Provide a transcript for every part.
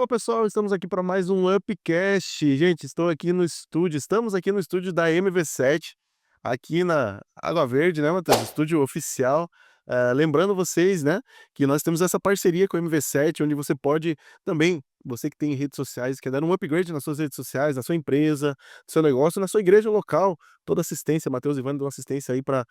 Fala pessoal, estamos aqui para mais um Upcast. Gente, estamos aqui no estúdio da MV7, aqui na Água Verde, né, Matheus? Estúdio oficial. Lembrando vocês, né, que nós temos essa parceria com a MV7, onde você pode também, você que tem redes sociais, quer dar um upgrade nas suas redes sociais, na sua empresa, no seu negócio, na sua igreja local, toda assistência, Matheus e Ivana dão assistência aí para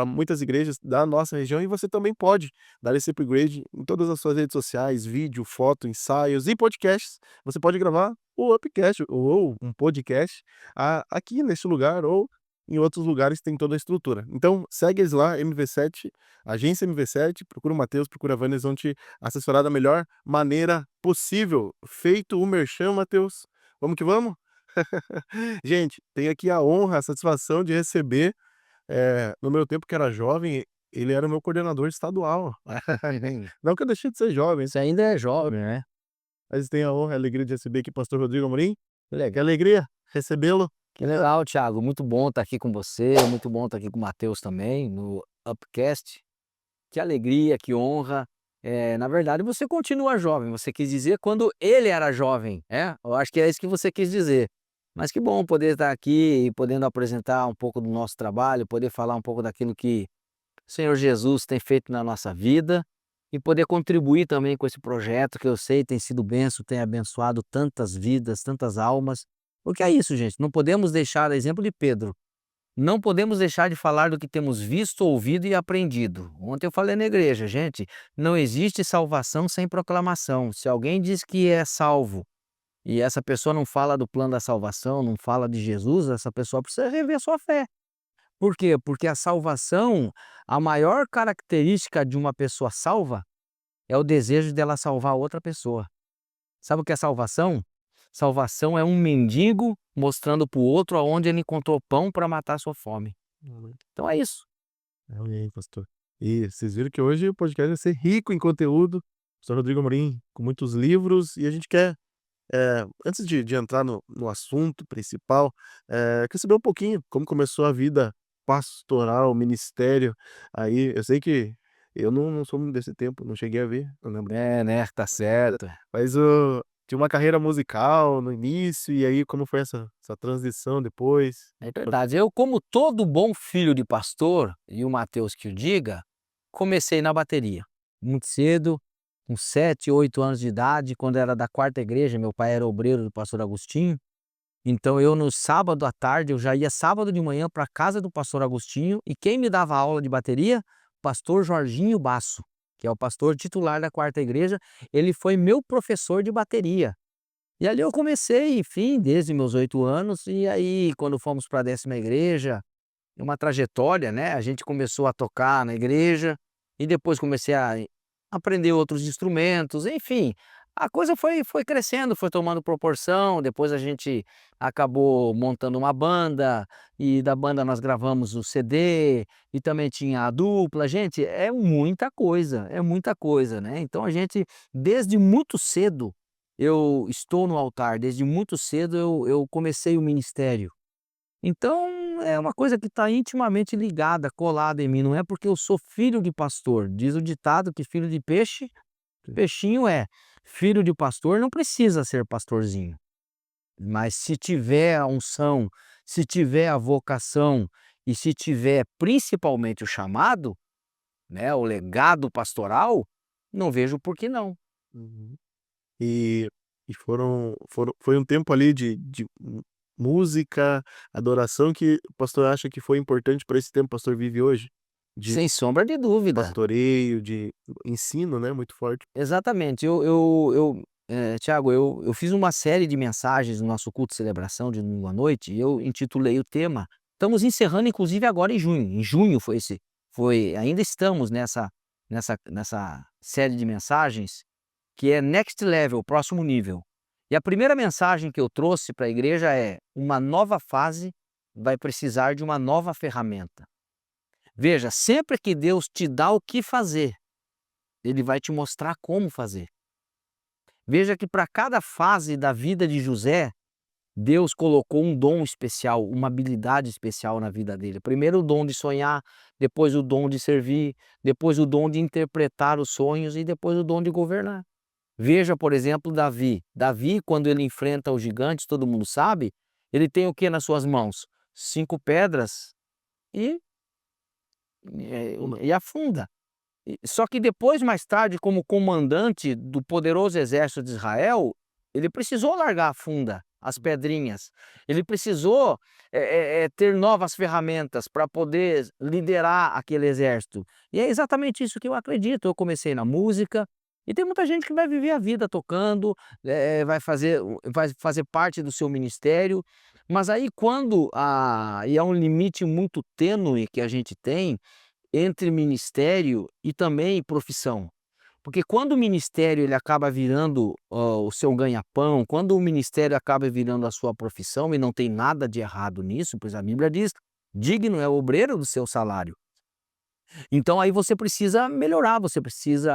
muitas igrejas da nossa região, e você também pode dar esse upgrade em todas as suas redes sociais, vídeo, foto, ensaios e podcasts. Você pode gravar o Upcast ou um podcast aqui neste lugar ou em outros lugares tem toda a estrutura. Então segue eles lá, MV7, agência MV7, procura o Matheus, procura a Vânia, eles vão te assessorar da melhor maneira possível. Feito o merchan, Matheus, vamos que vamos? Gente, tenho aqui a honra, a satisfação de receber, no meu tempo que era jovem, ele era o meu coordenador estadual. Não que eu deixei de ser jovem, Você ainda é jovem, né. mas tenho a honra e a alegria de receber aqui o pastor Rodrigo Amorim. Que Que legal. alegria recebê-lo. Que legal, Thiago, muito bom estar aqui com você, muito bom estar aqui com o Matheus também, no Upcast. Que alegria, que honra. Na verdade você continua jovem, você quis dizer quando ele era jovem, eu acho que é isso que você quis dizer. Mas que bom poder estar aqui e podendo apresentar um pouco do nosso trabalho, poder falar um pouco daquilo que o Senhor Jesus tem feito na nossa vida e poder contribuir também com esse projeto que eu sei tem sido bênção, tem abençoado tantas vidas, tantas almas. Porque é isso, gente, não podemos deixar, exemplo de Pedro, não podemos deixar de falar do que temos visto, ouvido e aprendido. Ontem eu falei na igreja, gente, não existe salvação sem proclamação. Se alguém diz que é salvo e essa pessoa não fala do plano da salvação, não fala de Jesus, essa pessoa precisa rever sua fé. Por quê? Porque a salvação, a maior característica de uma pessoa salva é o desejo dela salvar outra pessoa. Sabe o que é salvação? Salvação é um mendigo mostrando para o outro aonde ele encontrou pão para matar a sua fome. Amém. Então é isso. Amém, pastor. E vocês viram que hoje o podcast vai ser rico em conteúdo. Pastor Rodrigo Amorim com muitos livros e a gente quer, antes de entrar no assunto principal, quer saber um pouquinho como começou a vida pastoral, ministério aí. Eu sei que eu não sou desse tempo, não cheguei a ver, não lembro. É, né? Tá certo. Mas tinha uma carreira musical no início, e aí como foi essa transição depois? É verdade. Eu, como todo bom filho de pastor, e o Mateus que o diga, comecei na bateria. Muito cedo, com 7, 8 anos de idade, quando era da quarta igreja, meu pai era obreiro do pastor Agostinho. Então eu no sábado à tarde, eu já ia sábado de manhã para casa do pastor Agostinho, e quem me dava aula de bateria? Pastor Jorginho Basso, que é o pastor titular da quarta igreja, ele foi meu professor de bateria. E ali eu comecei, enfim, desde meus 8 anos, e aí quando fomos para a 10ª igreja, uma trajetória, né, a gente começou a tocar na igreja, e depois comecei a aprender outros instrumentos, enfim, a coisa foi crescendo, foi tomando proporção, depois a gente acabou montando uma banda, e da banda nós gravamos o CD, e também tinha a dupla. Gente, é muita coisa, né, então a gente, desde muito cedo, eu estou no altar, desde muito cedo eu comecei o ministério. Então, é uma coisa que está intimamente ligada, colada em mim, não é porque eu sou filho de pastor. Diz o ditado que filho de peixe, peixinho é. Filho de pastor não precisa ser pastorzinho, mas se tiver a unção, se tiver a vocação e se tiver principalmente o chamado, né, o legado pastoral, não vejo por que não. Uhum. E foi um tempo ali de música, adoração, que o pastor acha que foi importante para esse tempo que o pastor vive hoje? De Sem sombra de dúvida. pastoreio, de ensino, né, muito forte. Exatamente. Thiago, eu fiz uma série de mensagens no nosso culto de celebração de domingo à noite, e eu intitulei o tema, estamos encerrando inclusive agora em junho ainda estamos nessa série de mensagens, que é Next Level, próximo nível. E a primeira mensagem que eu trouxe para a igreja é: uma nova fase vai precisar de uma nova ferramenta. Veja, sempre que Deus te dá o que fazer, Ele vai te mostrar como fazer. Veja que para cada fase da vida de José, Deus colocou um dom especial, uma habilidade especial na vida dele. Primeiro o dom de sonhar, depois o dom de servir, depois o dom de interpretar os sonhos e depois o dom de governar. Veja, por exemplo, Davi. Davi, quando ele enfrenta os gigantes, todo mundo sabe, ele tem o que nas suas mãos? 5 pedras e Uma e afunda. Só que depois, mais tarde, como comandante do poderoso exército de Israel, ele precisou largar a funda, as pedrinhas. Ele precisou ter novas ferramentas para poder liderar aquele exército. E é exatamente isso que eu acredito. Eu comecei na música e tem muita gente que vai viver a vida tocando, vai fazer parte do seu ministério. Mas aí quando e é um limite muito tênue que a gente tem entre ministério e também profissão. Porque quando o ministério ele acaba virando, o seu ganha-pão, quando o ministério acaba virando a sua profissão, e não tem nada de errado nisso, pois a Bíblia diz: "Digno é o obreiro do seu salário". Então aí você precisa melhorar, você precisa,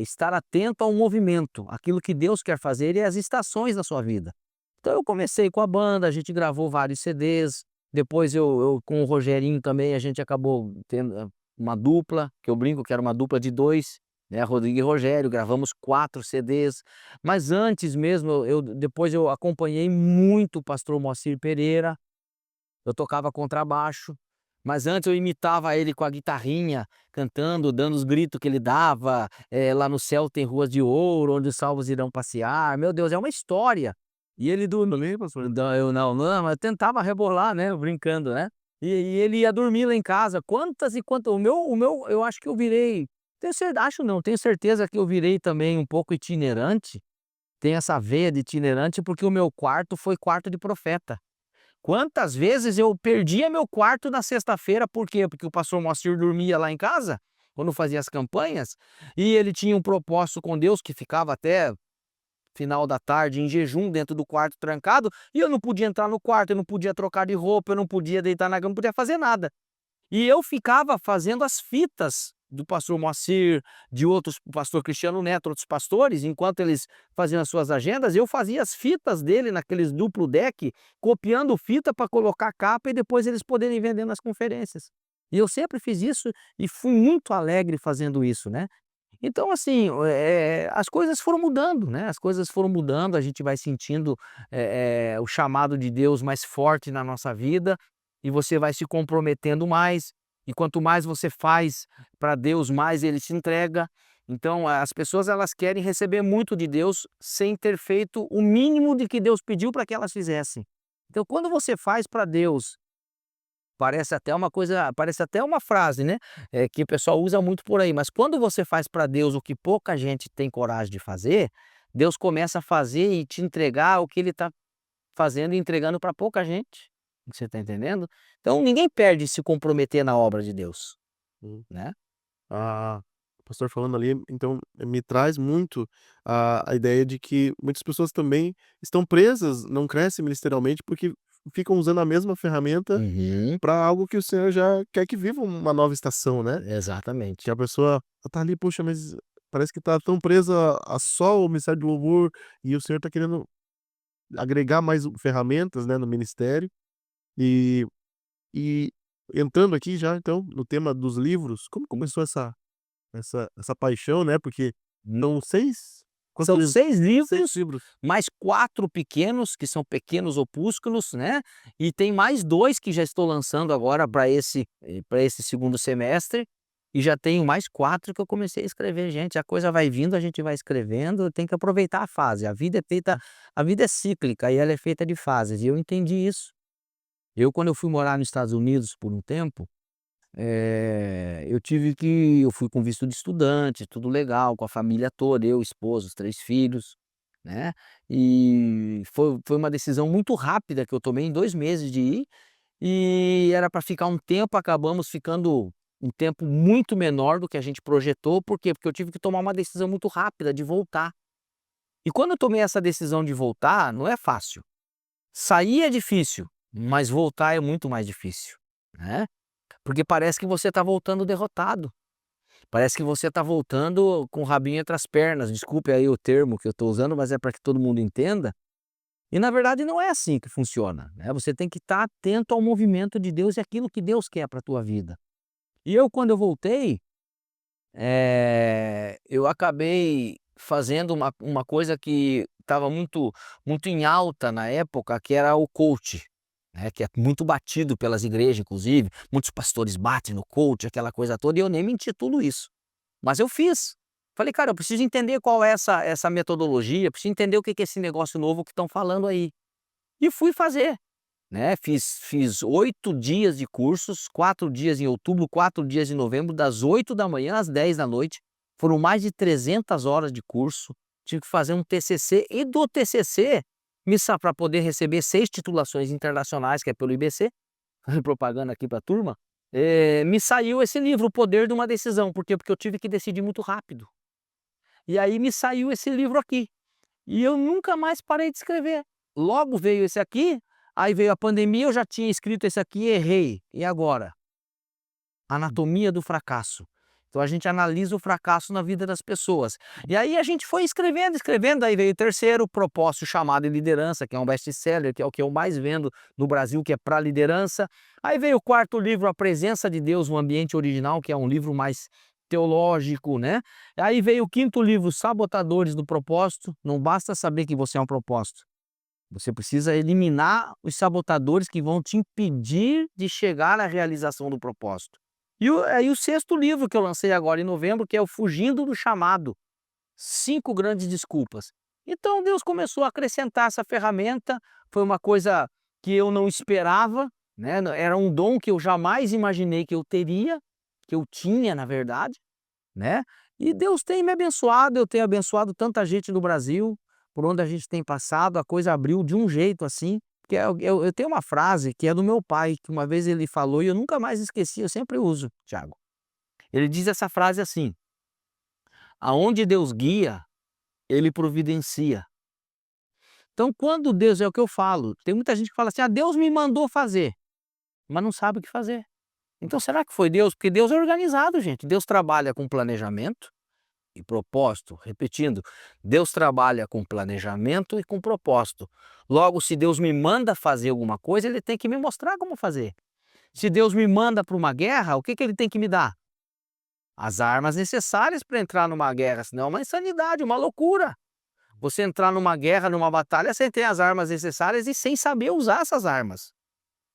estar atento ao movimento, aquilo que Deus quer fazer e as estações da sua vida. Então eu comecei com a banda, a gente gravou vários CDs, depois eu com o Rogerinho também a gente acabou tendo, uma dupla, que eu brinco que era uma dupla de 2, né, Rodrigo e Rogério, gravamos 4 CDs. Mas antes mesmo depois eu acompanhei muito o pastor Moacir Pereira, eu tocava contrabaixo, mas antes eu imitava ele com a guitarrinha, cantando, dando os gritos que ele dava, "Lá no céu tem ruas de ouro, onde os salvos irão passear", meu Deus, é uma história. E ele dormia, também, pastor? eu não, mas eu tentava rebolar, né, brincando, né. E ele ia dormir lá em casa, quantas e quantas o meu eu acho que eu virei, tenho certeza que eu virei também um pouco itinerante, tenho essa veia de itinerante, porque o meu quarto foi quarto de profeta. Quantas vezes eu perdia meu quarto na sexta-feira, por quê? Porque o pastor Moacir dormia lá em casa, quando fazia as campanhas, e ele tinha um propósito com Deus que ficava até final da tarde em jejum dentro do quarto trancado, e eu não podia entrar no quarto, eu não podia trocar de roupa, eu não podia deitar na cama, não podia fazer nada. E eu ficava fazendo as fitas do pastor Moacir, de outros, o pastor Cristiano Neto, outros pastores, enquanto eles faziam as suas agendas, eu fazia as fitas dele naqueles duplo deck, copiando fita para colocar capa e depois eles poderem vender nas conferências. E eu sempre fiz isso e fui muito alegre fazendo isso, né. Então assim, as coisas foram mudando, né, as coisas foram mudando, a gente vai sentindo, o chamado de Deus mais forte na nossa vida, e você vai se comprometendo mais, e quanto mais você faz para Deus, mais Ele te entrega. Então as pessoas elas querem receber muito de Deus, sem ter feito o mínimo de que Deus pediu para que elas fizessem. Então quando você faz para Deus, parece até uma frase, né, que o pessoal usa muito por aí, mas quando você faz para Deus o que pouca gente tem coragem de fazer, Deus começa a fazer e te entregar o que Ele está fazendo e entregando para pouca gente. Você está entendendo? Então ninguém perde se comprometer na obra de Deus, Hum. né. Ah, o pastor falando ali, então, me traz muito a ideia de que muitas pessoas também estão presas, não crescem ministerialmente, porque ficam usando a mesma ferramenta Uhum. para algo que o Senhor já quer que viva uma nova estação, né. Que Exatamente. a pessoa tá ali: "Poxa, mas parece que tá tão presa a só o ministério de louvor", e o Senhor tá querendo agregar mais ferramentas, né, no ministério. E e entrando aqui já então no tema dos livros, como começou essa paixão, né, porque são 6 quantos São livros? 6 6 livros, livros. mais 4 pequenos, que são pequenos opúsculos, né, e tem mais 2 que já estou lançando agora para esse segundo semestre, e já tenho mais 4 que eu comecei a escrever. Gente, a coisa vai vindo, a gente vai escrevendo, tem que aproveitar a fase. A vida é cíclica e ela é feita de fases, e eu entendi isso. Quando eu fui morar nos Estados Unidos por um tempo, eu fui com visto de estudante, tudo legal, com a família toda, eu, esposa, os 3 filhos, né, e foi uma decisão muito rápida que eu tomei em 2 meses de ir, e era para ficar um tempo, acabamos ficando um tempo muito menor do que a gente projetou, por quê? Porque eu tive que tomar uma decisão muito rápida de voltar. E quando eu tomei essa decisão de voltar, não é fácil. Sair é difícil, mas voltar é muito mais difícil, né. Porque parece que você está voltando derrotado, parece que você está voltando com o rabinho entre as pernas, desculpe aí o termo que eu estou usando, mas é para que todo mundo entenda, e na verdade não é assim que funciona, né, você tem que estar atento ao movimento de Deus e aquilo que Deus quer para a tua vida. E eu quando eu voltei, eu acabei fazendo uma coisa que estava muito em alta na época, que era o coach, né, que é muito batido pelas igrejas, inclusive, muitos pastores batem no coach, aquela coisa toda, e eu nem me intitulo isso, mas eu fiz. Falei: "Cara, eu preciso entender qual é essa metodologia, preciso entender o que que é esse negócio novo que estão falando aí". E fui fazer, né, fiz 8 dias de cursos, 4 dias em outubro, 4 dias em novembro, das 8 da manhã às 10 da noite. Foram mais de 300 horas de curso, tive que fazer um TCC e do TCC, para poder receber 6 titulações internacionais, que é pelo IBC, fazendo propaganda aqui para a turma, me saiu esse livro, O Poder de uma Decisão. Por quê? Porque eu tive que decidir muito rápido. E aí me saiu esse livro aqui. E eu nunca mais parei de escrever. Logo veio esse aqui, aí veio a pandemia, eu já tinha escrito esse aqui e errei. E agora? Anatomia do fracasso. Então a gente analisa o fracasso na vida das pessoas. E aí a gente foi escrevendo, escrevendo, aí veio o terceiro, Propósito, Chamado e Liderança, que é um best-seller, que é o que eu mais vendo no Brasil, que é para liderança. Aí veio o quarto livro, A Presença de Deus no Ambiente Original, que é um livro mais teológico, né? Aí veio o quinto livro, Sabotadores do Propósito. Não basta saber que você é um propósito. Você precisa eliminar os sabotadores que vão te impedir de chegar à realização do propósito. E o sexto livro que eu lancei agora em novembro, que é o Fugindo do Chamado, 5 grandes desculpas. Então Deus começou a acrescentar essa ferramenta, foi uma coisa que eu não esperava, né? Era um dom que eu jamais imaginei que eu teria, que eu tinha na verdade, né? E Deus tem me abençoado, eu tenho abençoado tanta gente no Brasil, por onde a gente tem passado, a coisa abriu de um jeito assim, que eu tenho uma frase que é do meu pai, que uma vez ele falou e eu nunca mais esqueci, eu sempre uso, Thiago. Ele diz essa frase assim: "Aonde Deus guia, ele providencia". Então quando Deus, é o que eu falo, tem muita gente que fala assim: "Ah, Deus me mandou fazer", mas não sabe o que fazer. Então será que foi Deus? Porque Deus é organizado, gente. Deus trabalha com planejamento e propósito. Repetindo, Deus trabalha com planejamento e com propósito. Logo, se Deus me manda fazer alguma coisa, Ele tem que me mostrar como fazer. Se Deus me manda para uma guerra, o que que Ele tem que me dar? As armas necessárias para entrar numa guerra, senão é uma insanidade, uma loucura. Você entrar numa guerra, numa batalha, sem ter as armas necessárias e sem saber usar essas armas.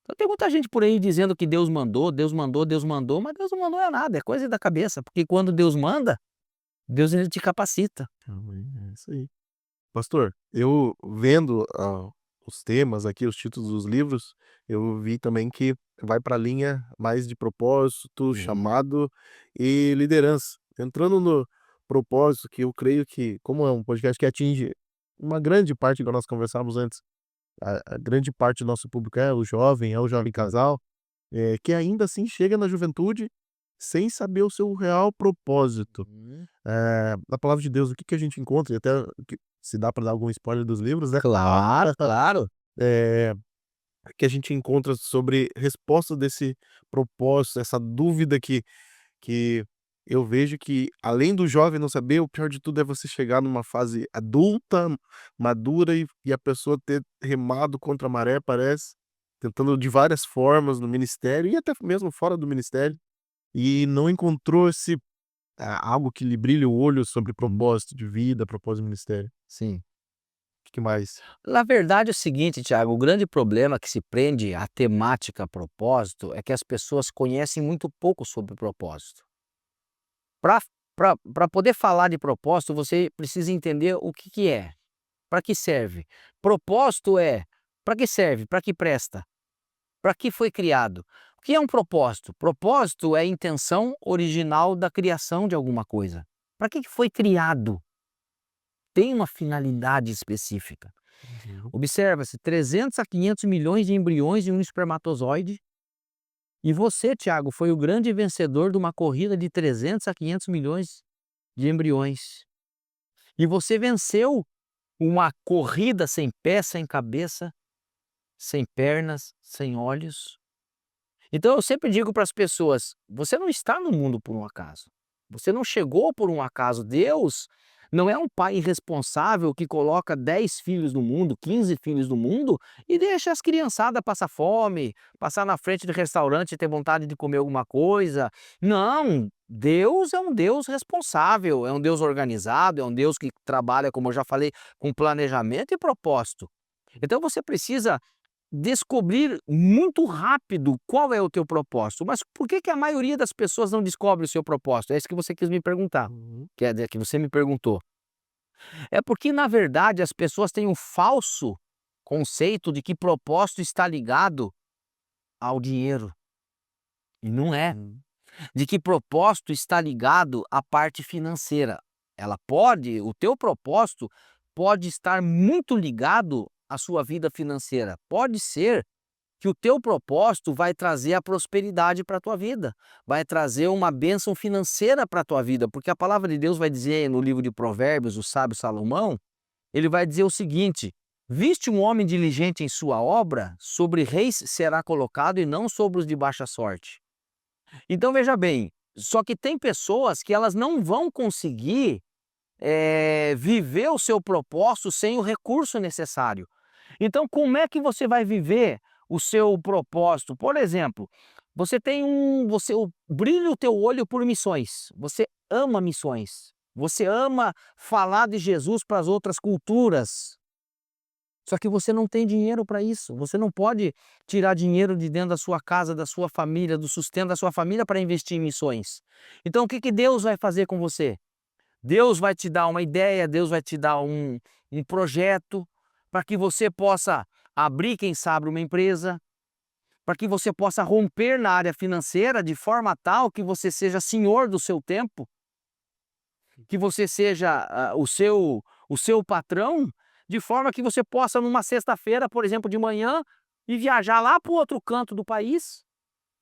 Então tem muita gente por aí dizendo que Deus mandou, Deus mandou, Deus mandou, mas Deus não mandou é nada, é coisa da cabeça, porque quando Deus manda, Deus ele te capacita. É isso aí. Pastor, eu vendo, os temas aqui, os títulos dos livros, eu vi também que vai para a linha mais de propósito, Uhum. chamado e liderança. Entrando no propósito, que eu creio que, como é um podcast que atinge uma grande parte, igual nós conversávamos antes, a grande parte do nosso público é o jovem casal, que ainda assim chega na juventude sem saber o seu real propósito. Uhum. Na palavra de Deus, o que que a gente encontra, e até que se dá para dar algum spoiler dos livros, né, Claro, claro. eh, que a gente encontra sobre resposta desse propósito, essa dúvida que eu vejo que, além do jovem não saber, o pior de tudo é você chegar numa fase adulta, madura e a pessoa ter remado contra a maré, parece, tentando de várias formas no ministério e até mesmo fora do ministério, e não encontrou algo que lhe brilhe o olho sobre propósito de vida, propósito de ministério. Sim. Que mais? Na verdade é o seguinte, Thiago, o grande problema que se prende à temática propósito é que as pessoas conhecem muito pouco sobre propósito. Para poder falar de propósito, você precisa entender o que que é, para que serve. Propósito é para que serve, para que presta, para que foi criado. O que é um propósito? Propósito é a intenção original da criação de alguma coisa. Para que foi criado? Tem uma finalidade específica. Uhum. Observa-se 300 a 500 milhões de embriões em um espermatozoide, e você, Thiago, foi o grande vencedor de uma corrida de 300 a 500 milhões de embriões. E você venceu uma corrida sem pé, sem cabeça, sem pernas, sem olhos. Então eu sempre digo para as pessoas: você não está no mundo por um acaso. Você não chegou por um acaso. Deus Não é um pai irresponsável que coloca 10 filhos no mundo, 15 filhos no mundo e deixa as criançadas passar fome, passar na frente do restaurante e ter vontade de comer alguma coisa. Não, Deus é um Deus responsável, é um Deus organizado, é um Deus que trabalha, como eu já falei, com planejamento e propósito. Então você precisa descobrir muito rápido qual é o teu propósito. Mas por que que a maioria das pessoas não descobre o seu propósito? É isso que você quis me perguntar, que você me perguntou. É porque, na verdade, as pessoas têm um falso conceito de que propósito está ligado ao dinheiro, e não é. Uhum. De que propósito está ligado à parte financeira. O teu propósito pode estar muito ligado à sua vida financeira. Pode ser que o teu propósito vai trazer a prosperidade para a tua vida, vai trazer uma bênção financeira para a tua vida, porque a palavra de Deus vai dizer no livro de Provérbios, o sábio Salomão, ele vai dizer o seguinte: viste um homem diligente em sua obra, sobre reis será colocado e não sobre os de baixa sorte. Então veja bem, só que tem pessoas que elas não vão conseguir viver o seu propósito sem o recurso necessário. Então como é que você vai viver o seu propósito? Por exemplo, brilha o teu olho por missões, você ama missões, você ama falar de Jesus para as outras culturas. Só que você não tem dinheiro para isso, você não pode tirar dinheiro de dentro da sua casa, da sua família, do sustento da sua família para investir em missões. Então o que que Deus vai fazer com você? Deus vai te dar uma ideia, Deus vai te dar um projeto para que você possa abrir, quem sabe, uma empresa, para que você possa romper na área financeira de forma tal que você seja senhor do seu tempo, que você seja o seu patrão, de forma que você possa, numa sexta-feira, por exemplo, de manhã, ir viajar lá para o outro canto do país,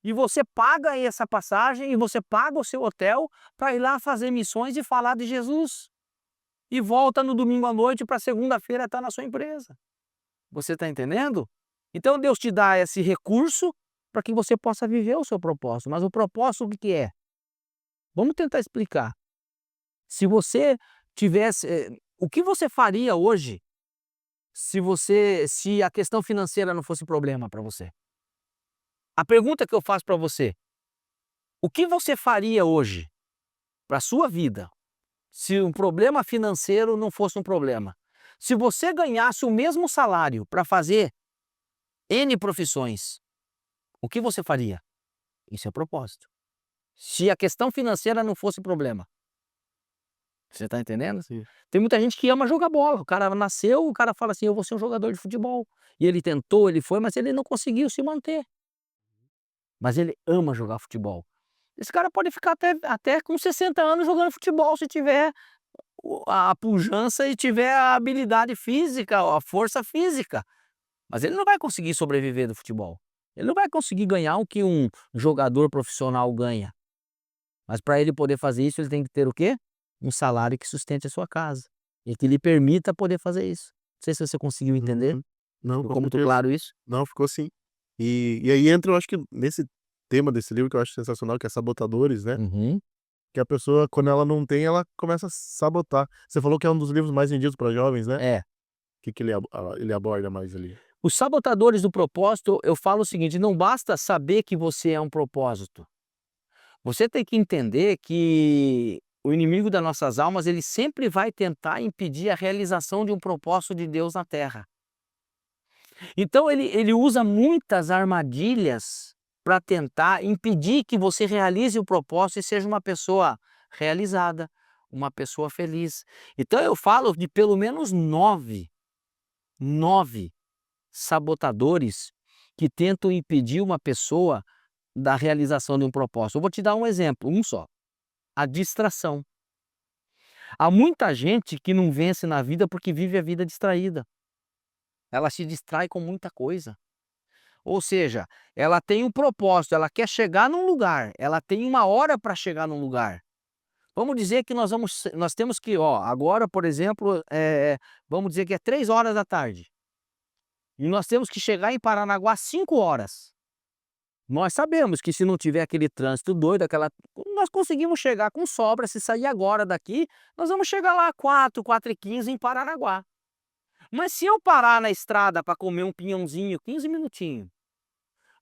e você paga essa passagem, e você paga o seu hotel para ir lá fazer missões e falar de Jesus. E volta no domingo à noite para segunda-feira estar na sua empresa. Você está entendendo? Então Deus te dá esse recurso para que você possa viver o seu propósito. Mas o propósito o que que é? Vamos tentar explicar. Se você tivesse, o que você faria hoje se a questão financeira não fosse problema para você? A pergunta que eu faço para você: o que você faria hoje para a sua vida se um problema financeiro não fosse um problema? Se você ganhasse o mesmo salário para fazer N profissões, o que você faria? Isso é propósito. Se a questão financeira não fosse problema. Você está entendendo? Sim. Tem muita gente que ama jogar bola. O cara nasceu, o cara fala assim: eu vou ser um jogador de futebol. E ele tentou, ele foi, mas ele não conseguiu se manter. Mas ele ama jogar futebol. Esse cara pode ficar até com 60 anos jogando futebol, se tiver a pujança e tiver a habilidade física, a força física. Mas ele não vai conseguir sobreviver do futebol. Ele não vai conseguir ganhar o que um jogador profissional ganha. Mas para ele poder fazer isso, ele tem que ter o quê? Um salário que sustente a sua casa e que lhe permita poder fazer isso. Não sei se você conseguiu entender. Uhum. Não, Ficou com muito certeza. claro isso? Não, ficou sim. E aí entra, eu acho que nesse tema desse livro que eu acho sensacional, que é Sabotadores, né, Uhum. que a pessoa, quando ela não tem, ela começa a sabotar. Você falou que é um dos livros mais vendidos para jovens, né? É. O que que ele aborda mais ali? Os sabotadores do propósito, eu falo o seguinte: não basta saber que você é um propósito. Você tem que entender que o inimigo das nossas almas, ele sempre vai tentar impedir a realização de um propósito de Deus na terra. Então ele usa muitas armadilhas para tentar impedir que você realize o propósito e seja uma pessoa realizada, uma pessoa feliz. Então eu falo de pelo menos nove sabotadores que tentam impedir uma pessoa da realização de um propósito. Eu vou te dar um exemplo, um só: a distração. Há muita gente que não vence na vida porque vive a vida distraída. Ela se distrai com muita coisa. Ou seja, ela tem um propósito, ela quer chegar num lugar, ela tem uma hora para chegar num lugar. Vamos dizer que nós temos que, agora, por exemplo, vamos dizer que é 3 horas da tarde. E nós temos que chegar em Paranaguá às 5 horas. Nós sabemos que se não tiver aquele trânsito doido, nós conseguimos chegar com sobra, se sair agora daqui, nós vamos chegar lá 4h15 em Paranaguá. Mas se eu parar na estrada para comer um pinhãozinho, 15 minutinhos,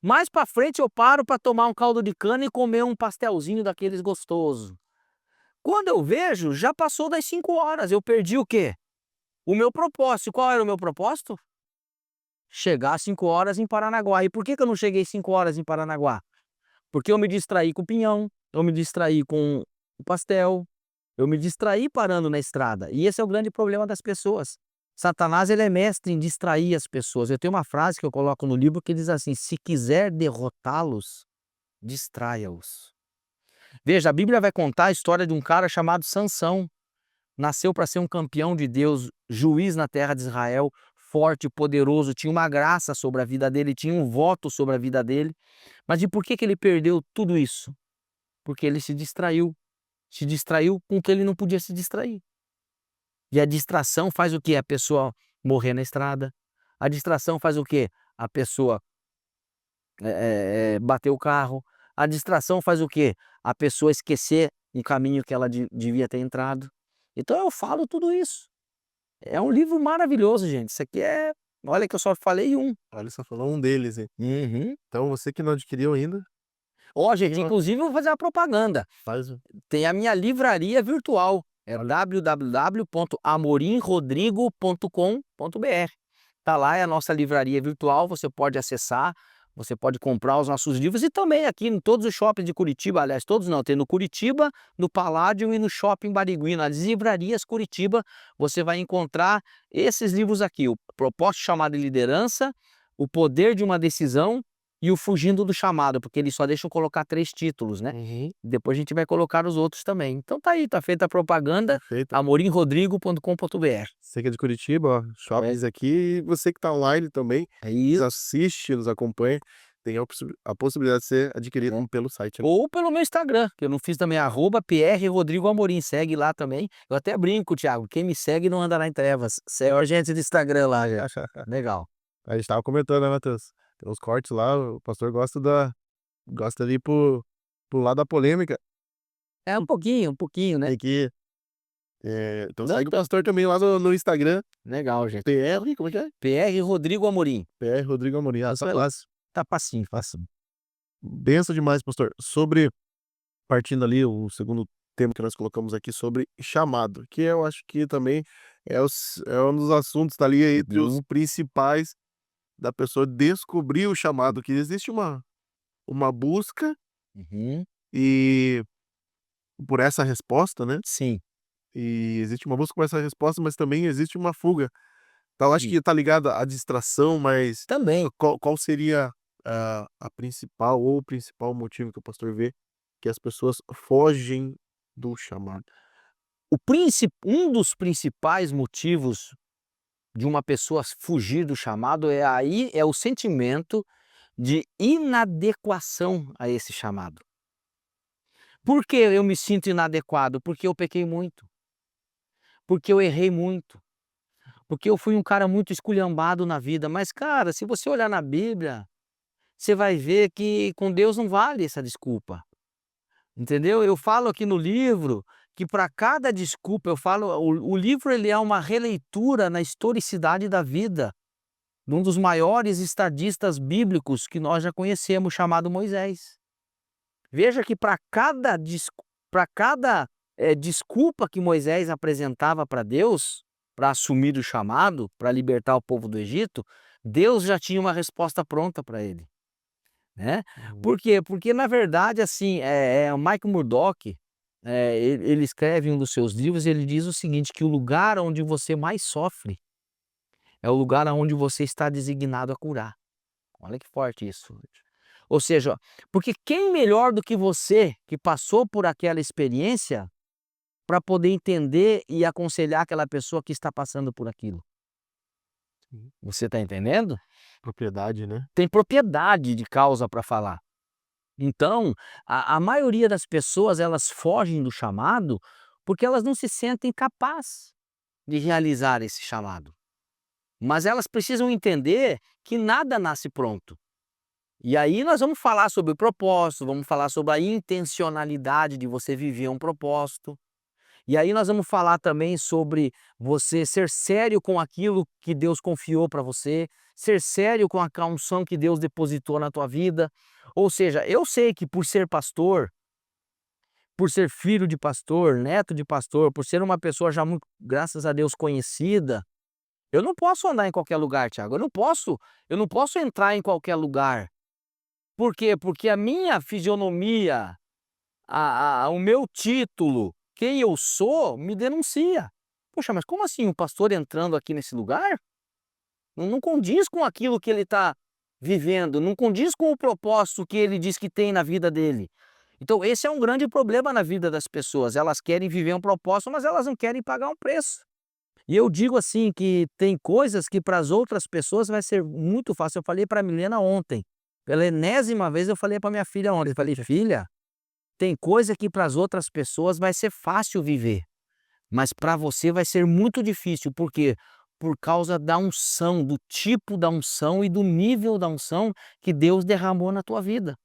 mais para frente eu paro para tomar um caldo de cana e comer um pastelzinho daqueles gostoso. Quando eu vejo, já passou das 5 horas, eu perdi o quê? O meu propósito. Qual era o meu propósito? Chegar às 5 horas em Paranaguá. E por que eu não cheguei 5 horas em Paranaguá? Porque eu me distraí com o pinhão, eu me distraí com o pastel, eu me distraí parando na estrada. E esse é o grande problema das pessoas. Satanás, ele é mestre em distrair as pessoas. Eu tenho uma frase que eu coloco no livro que diz assim: se quiser derrotá-los, distraia-os. Veja, a Bíblia vai contar a história de um cara chamado Sansão. Nasceu para ser um campeão de Deus, juiz na terra de Israel, forte, poderoso, tinha uma graça sobre a vida dele, tinha um voto sobre a vida dele. Mas e por que ele perdeu tudo isso? Porque ele se distraiu com o que ele não podia se distrair. E a distração faz o quê? A pessoa morrer na estrada. A distração faz o quê? A pessoa bater o carro. A distração faz o quê? A pessoa esquecer um caminho que ela devia ter entrado. Então eu falo tudo isso. É um livro maravilhoso, gente. Isso aqui é... Olha que eu só falei um. Olha, só falou um deles, hein. Uhum. Então você que não adquiriu ainda, Ó, gente, Ó. inclusive eu vou fazer uma propaganda. faz o Tem a minha livraria virtual. É www.amorimrodrigo.com.br. Tá lá, é a nossa livraria virtual, você pode acessar, você pode comprar os nossos livros e também aqui em todos os shoppings de Curitiba, aliás, todos não, tem no Curitiba, no Palladium e no Shopping Barigui, nas livrarias Curitiba, você vai encontrar esses livros aqui, o Propósito, Chamado e Liderança, O Poder de uma Decisão e o Fugindo do Chamado, porque eles só deixam colocar 3 títulos, né? Uhum. Depois a gente vai colocar os outros também. Então tá aí, tá feita a propaganda, Perfeito. amorimrodrigo.com.br. Você que é de Curitiba, ó, shoppings aqui, e você que tá online também, É nos isso. assiste, nos acompanha, tem a possibilidade de ser adquirido pelo site. Ou pelo meu Instagram, que eu não fiz também, @PRRodrigoAmorim, segue lá também. Eu até brinco, Thiago, quem me segue não andará em trevas. Segue a gente do Instagram lá, gente. Legal. A gente tava comentando, né, Matheus? Tem uns cortes lá, o pastor gosta ali pro lado da polêmica. É um pouquinho, né? Tem que então Não, segue o pastor também lá no Instagram, legal, gente. PR, como é que é? PR Rodrigo Amorim. PR Rodrigo Amorim. Ah, tá fácil. Tá facinho, facinho. Benção demais, pastor. Sobre partindo ali, o segundo tema que nós colocamos aqui sobre chamado, que eu acho que também é um dos assuntos, tá ali entre os Uhum, principais da pessoa descobrir o chamado, que existe uma busca uhum. e por essa resposta, né, Sim, e existe uma busca por essa resposta, mas também existe uma fuga. Então acho sim. que tá ligada à distração, mas Também. qual seria a principal ou o principal motivo que o pastor vê que as pessoas fogem do chamado? Um dos principais motivos de uma pessoa fugir do chamado é o sentimento de inadequação a esse chamado. Por que eu me sinto inadequado? Porque eu pequei muito, porque eu errei muito, porque eu fui um cara muito esculhambado na vida. Mas, cara, se você olhar na Bíblia, você vai ver que com Deus não vale essa desculpa, entendeu? Eu falo aqui no livro que para cada desculpa, eu falo, o livro ele é uma releitura na historicidade da vida de um dos maiores estadistas bíblicos que nós já conhecemos, chamado Moisés. Veja que para cada desculpa que Moisés apresentava para Deus, para assumir o chamado, para libertar o povo do Egito, Deus já tinha uma resposta pronta para ele, né. Uhum. Por quê? Porque na verdade, assim, o Mike Murdock, ele escreve em um dos seus livros, ele diz o seguinte, que o lugar onde você mais sofre, é o lugar aonde você está designado a curar. Olha que forte isso. Ou seja, porque quem melhor do que você, que passou por aquela experiência, para poder entender e aconselhar aquela pessoa que está passando por aquilo? Sim. Você está entendendo? Propriedade, né? Tem propriedade de causa para falar. Então, a maioria das pessoas, elas fogem do chamado, porque elas não se sentem capazes de realizar esse chamado. Mas elas precisam entender que nada nasce pronto. E aí nós vamos falar sobre o propósito, vamos falar sobre a intencionalidade de você viver um propósito. E aí nós vamos falar também sobre você ser sério com aquilo que Deus confiou para você, ser sério com a unção que Deus depositou na tua vida. Ou seja, eu sei que por ser pastor, por ser filho de pastor, neto de pastor, por ser uma pessoa já muito, graças a Deus, conhecida, eu não posso andar em qualquer lugar, Thiago. Eu não posso entrar em qualquer lugar. Por quê? Porque a minha fisionomia, o meu título, quem eu sou, me denuncia. Poxa, mas como assim o pastor entrando aqui nesse lugar? Não condiz com aquilo que ele está vivendo, não condiz com o propósito que ele diz que tem na vida dele. Então esse é um grande problema na vida das pessoas. Elas querem viver um propósito, mas elas não querem pagar um preço. E eu digo assim que tem coisas que para as outras pessoas vai ser muito fácil. Eu falei para a Milena ontem, pela enésima vez eu falei para minha filha ontem, eu falei: "Filha, tem coisa que para as outras pessoas vai ser fácil viver, mas para você vai ser muito difícil". Por quê? Por causa da unção, do tipo da unção e do nível da unção que Deus derramou na tua vida.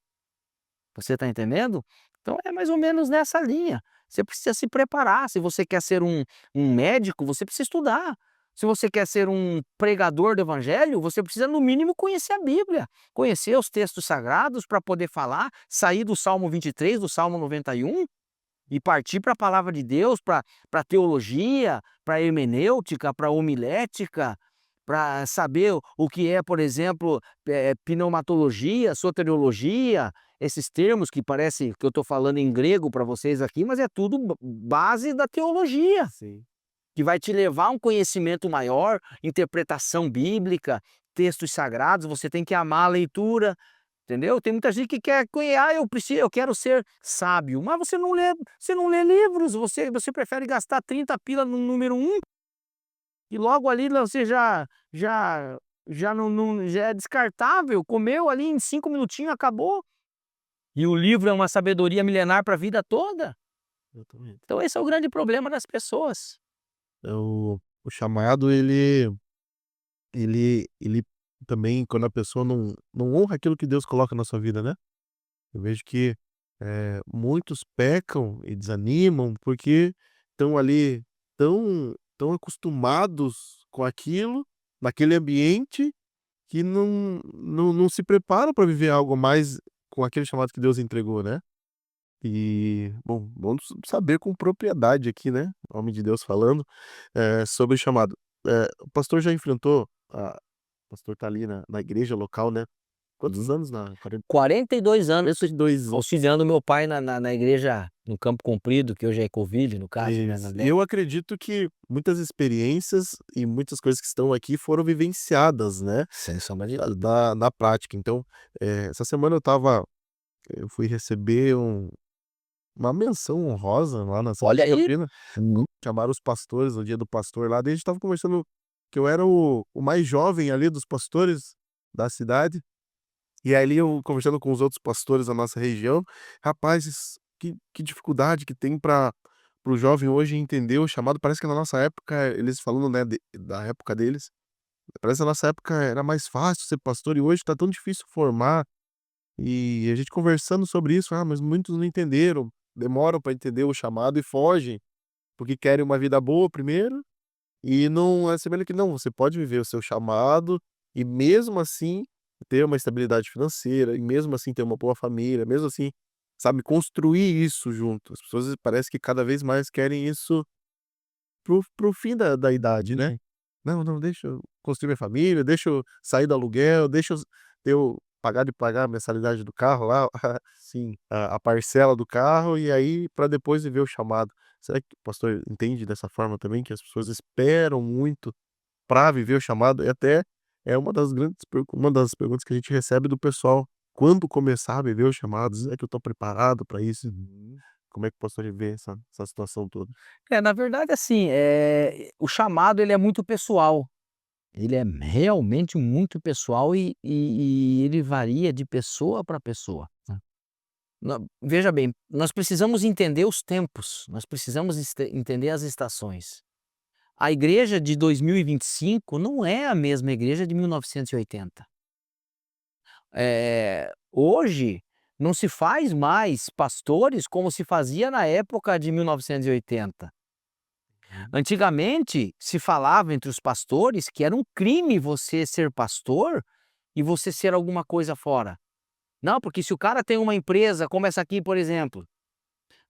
Você está entendendo? Então é mais ou menos nessa linha. Você precisa se preparar. Se você quer ser um médico, você precisa estudar. Se você quer ser um pregador do evangelho, você precisa no mínimo conhecer a Bíblia, conhecer os textos sagrados para poder falar, sair do Salmo 23, do Salmo 91 e partir para a palavra de Deus, para teologia, para hermenêutica, para homilética, para saber o que é, por exemplo, pneumatologia, soteriologia, esses termos que parece que eu estou falando em grego para vocês aqui, mas é tudo base da teologia, Sim. que vai te levar a um conhecimento maior, interpretação bíblica, textos sagrados. Você tem que amar a leitura, entendeu? Tem muita gente que quer eu quero ser sábio, mas você não lê livros, você prefere gastar 30 pila no número um e logo ali você já é descartável, comeu ali em 5 minutinhos, acabou. E o livro é uma sabedoria milenar para a vida toda. Exatamente. Então esse é o grande problema das pessoas. O chamado ele também quando a pessoa não honra aquilo que Deus coloca na sua vida, né. Eu vejo que, muitos pecam e desanimam, porque estão ali tão acostumados com aquilo, naquele ambiente, que não se preparam para viver algo mais com aquele chamado que Deus entregou, né. E, bom, vamos saber com propriedade aqui, né, homem de Deus falando, sobre o chamado. O pastor já enfrentou o pastor tá ali na igreja local, né. Quantos anos na 42 anos 42 anos. auxiliando meu pai na igreja no Campo Comprido, que hoje é Ecoville, no caso, né, Isso. E eu acredito que muitas experiências e muitas coisas que estão aqui foram vivenciadas, né, sem sombra de na prática. Então, essa semana eu fui receber uma menção honrosa lá na Santa olha aí. Catarina, chamaram os pastores no dia do pastor lá, daí a gente estava conversando que eu era o mais jovem ali dos pastores da cidade, e ali eu conversando com os outros pastores da nossa região, rapaz, que dificuldade que tem para o jovem hoje entender o chamado. Parece que na nossa época, eles falando, né, da época deles, parece que na nossa época era mais fácil ser pastor e hoje tá tão difícil formar. E a gente conversando sobre isso, mas muitos não entenderam, demoram para entender o chamado e fogem, porque querem uma vida boa primeiro, e não assemelha que não, você pode viver o seu chamado e mesmo assim ter uma estabilidade financeira, e mesmo assim ter uma boa família, mesmo assim, sabe, construir isso junto. As pessoas parece que cada vez mais querem isso pro fim da idade, né. Uhum. Não, não, deixa eu construir minha família, deixa eu sair do aluguel, deixa eu pagar de pagar a mensalidade do carro lá, sim, a parcela do carro, e aí para depois viver o chamado. Será que o pastor entende dessa forma também, que as pessoas esperam muito para viver o chamado? E até é uma das perguntas que a gente recebe do pessoal: "Quando começar a viver o chamado? Será que eu estou preparado para isso?" Uhum. Como é que o pastor vê essa situação toda? Na verdade, assim, o chamado ele é muito pessoal. Ele é realmente muito pessoal e ele varia de pessoa para pessoa, né. Veja bem, nós precisamos entender os tempos, nós precisamos entender as estações. A igreja de 2025 não é a mesma igreja de 1980. Hoje não se faz mais pastores como se fazia na época de 1980. Antigamente se falava entre os pastores que era um crime você ser pastor e você ser alguma coisa fora. Não, porque se o cara tem uma empresa como essa aqui, por exemplo.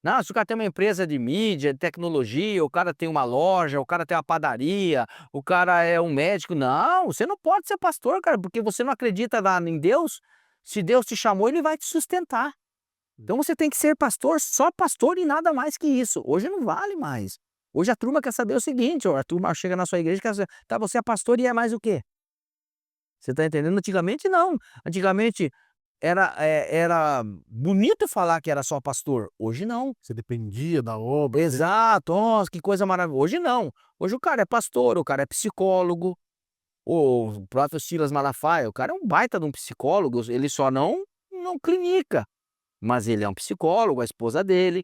Não, se o cara tem uma empresa de mídia, de tecnologia, o cara tem uma loja, o cara tem uma padaria, o cara é um médico. Não, você não pode ser pastor, cara, porque você não acredita em Deus. Se Deus te chamou, ele vai te sustentar. Então você tem que ser pastor, só pastor e nada mais que isso. Hoje não vale mais. Hoje a turma quer saber o seguinte, ó, a turma chega na sua igreja e quer saber, tá, você é pastor e é mais o quê? Você tá entendendo? Antigamente não. Antigamente era bonito falar que era só pastor, hoje não. Você dependia da obra, né. Exato, nossa, que coisa maravilhosa. Hoje não. Hoje o cara é pastor, o cara é psicólogo, o próprio Silas Malafaia, o cara é um baita de um psicólogo, ele só não clinica, mas ele é um psicólogo, a esposa dele.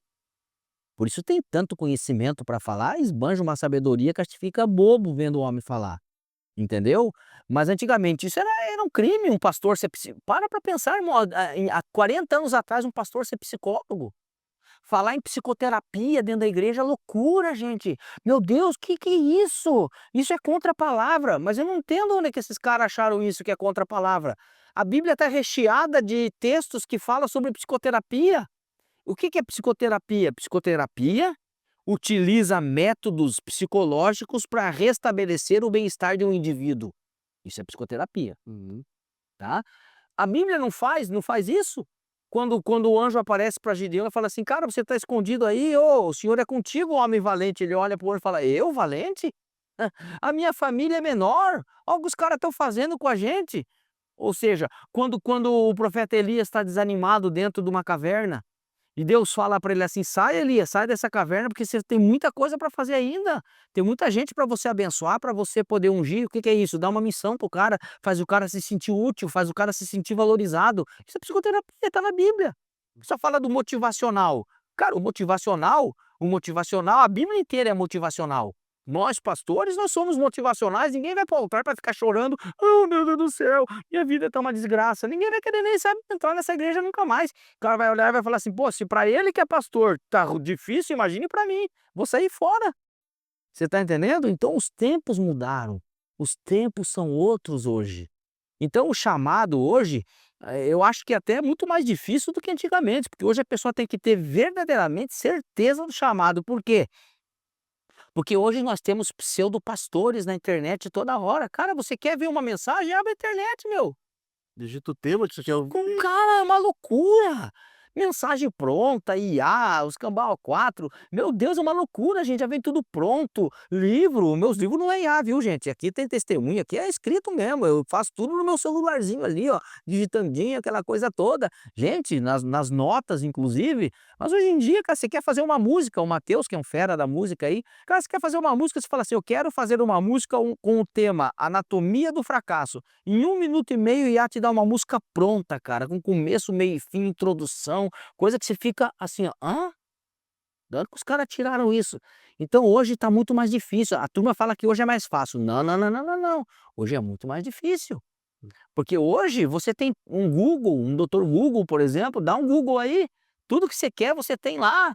Por isso tem tanto conhecimento para falar, esbanja uma sabedoria que a gente fica bobo vendo o homem falar, entendeu? Mas antigamente isso era um crime, um pastor ser para pensar, irmão, há 40 anos atrás um pastor ser psicólogo. Falar em psicoterapia dentro da igreja é loucura, gente. Meu Deus, que é isso? Isso é contra a palavra, mas eu não entendo onde é que esses caras acharam isso que é contra a palavra. A Bíblia está recheada de textos que falam sobre psicoterapia. O que é psicoterapia? Psicoterapia utiliza métodos psicológicos para restabelecer o bem-estar de um indivíduo. Isso é psicoterapia, Uhum. tá? A Bíblia não faz isso? Quando o anjo aparece para Gideão e fala assim: "Cara, você está escondido aí, ô, o Senhor é contigo, homem valente". Ele olha para o anjo e fala: "Eu, valente? A minha família é menor, olha o que os caras estão fazendo com a gente". Ou seja, quando o profeta Elias está desanimado dentro de uma caverna, e Deus fala para ele assim: "Sai, Elias, sai dessa caverna, porque você tem muita coisa para fazer ainda. Tem muita gente para você abençoar, para você poder ungir". O que é isso? Dá uma missão pro cara, faz o cara se sentir útil, faz o cara se sentir valorizado. Isso é psicoterapia, tá na Bíblia. Só fala do motivacional. Cara, o motivacional, a Bíblia inteira é motivacional. Nós pastores, nós somos motivacionais, ninguém vai para o altar para ficar chorando: "Oh, meu Deus do céu, minha vida tá uma desgraça". Ninguém vai querer nem sabe entrar nessa igreja nunca mais. O cara vai olhar e vai falar assim: "Pô, se para ele que é pastor tá difícil, imagine para mim, vou sair fora". Você tá entendendo? Então os tempos mudaram, os tempos são outros hoje. Então o chamado hoje, eu acho que até é muito mais difícil do que antigamente, porque hoje a pessoa tem que ter verdadeiramente certeza do chamado. Por quê? Porque hoje nós temos pseudo-pastores na internet toda hora. Cara, você quer ver uma mensagem? Abre a internet, meu. Digita o tema que você quer ouvir. Cara, é uma loucura. Mensagem pronta, IA, os cambau 4. Meu Deus, é uma loucura, gente, já vem tudo pronto. Livro, meus livros não é IA, viu, gente? Aqui tem testemunha, aqui é escrito mesmo. Eu faço tudo no meu celularzinho ali, ó, digitandinho, aquela coisa toda. Gente, nas notas, inclusive. Mas hoje em dia, cara, você quer fazer uma música, o Matheus, que é um fera da música aí, cara, você quer fazer uma música, você fala assim: eu quero fazer uma música com o tema Anatomia do Fracasso. Em 1 minuto e meio IA te dá uma música pronta, cara, com começo, meio e fim, introdução, coisa que você fica assim, ó: "Hã? Da onde que os caras tiraram isso?". Então hoje tá muito mais difícil. A turma fala que hoje é mais fácil. Não, não, não, não, não, não. Hoje é muito mais difícil. Porque hoje você tem um Google, um doutor Google, por exemplo, dá um Google aí, tudo que você quer você tem lá.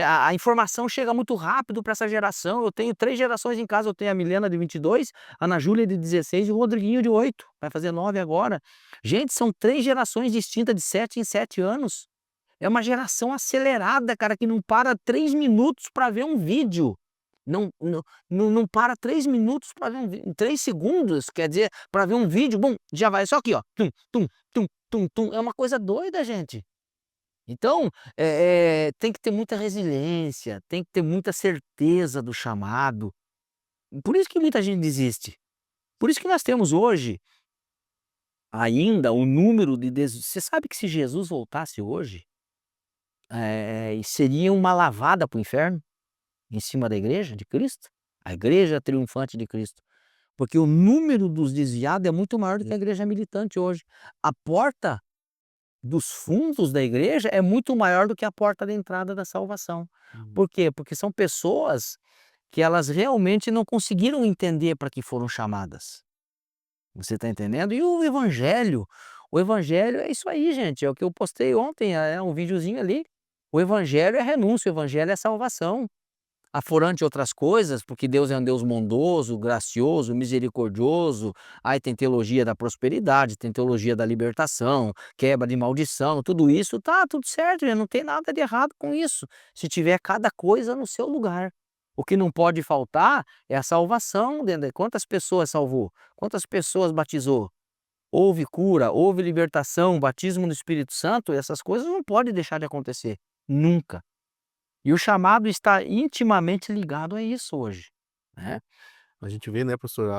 A informação chega muito rápido para essa geração. Eu tenho 3 gerações em casa, eu tenho a Milena de 22, a Ana Júlia de 16 e o Rodriguinho de 8, vai fazer 9 agora. Gente, são 3 gerações distintas de 7 em 7 anos. É uma geração acelerada, cara, que não para 3 minutos para ver um vídeo. Não para 3 minutos para ver 3 segundos, quer dizer, para ver um vídeo, bum, já vai só aqui, ó, tum, tum, tum, tum, tum. É uma coisa doida, gente. Então, tem que ter muita resiliência, tem que ter muita certeza do chamado. Por isso que muita gente desiste. Por isso que nós temos hoje, ainda, o número de você sabe que se Jesus voltasse hoje, seria uma lavada para o inferno, em cima da igreja de Cristo, a igreja triunfante de Cristo. Porque o número dos desviados é muito maior do que a igreja militante hoje. A porta dos fundos da igreja é muito maior do que a porta da entrada da salvação. Uhum. Por quê? Porque são pessoas que elas realmente não conseguiram entender para que foram chamadas. Você está entendendo? E o evangelho? O evangelho é isso aí, gente, é o que eu postei ontem, é um videozinho ali. O evangelho é renúncia, o evangelho é salvação. Aforante outras coisas, porque Deus é um Deus bondoso, gracioso, misericordioso. Aí tem teologia da prosperidade, tem teologia da libertação, quebra de maldição, tudo isso tá tudo certo, gente, não tem nada de errado com isso, se tiver cada coisa no seu lugar. O que não pode faltar é a salvação dentro quantas pessoas salvou? Quantas pessoas batizou? Houve cura, houve libertação, batismo no Espírito Santo, essas coisas não podem deixar de acontecer, nunca. E o chamado está intimamente ligado a isso hoje, né. A gente vê, né, pastor,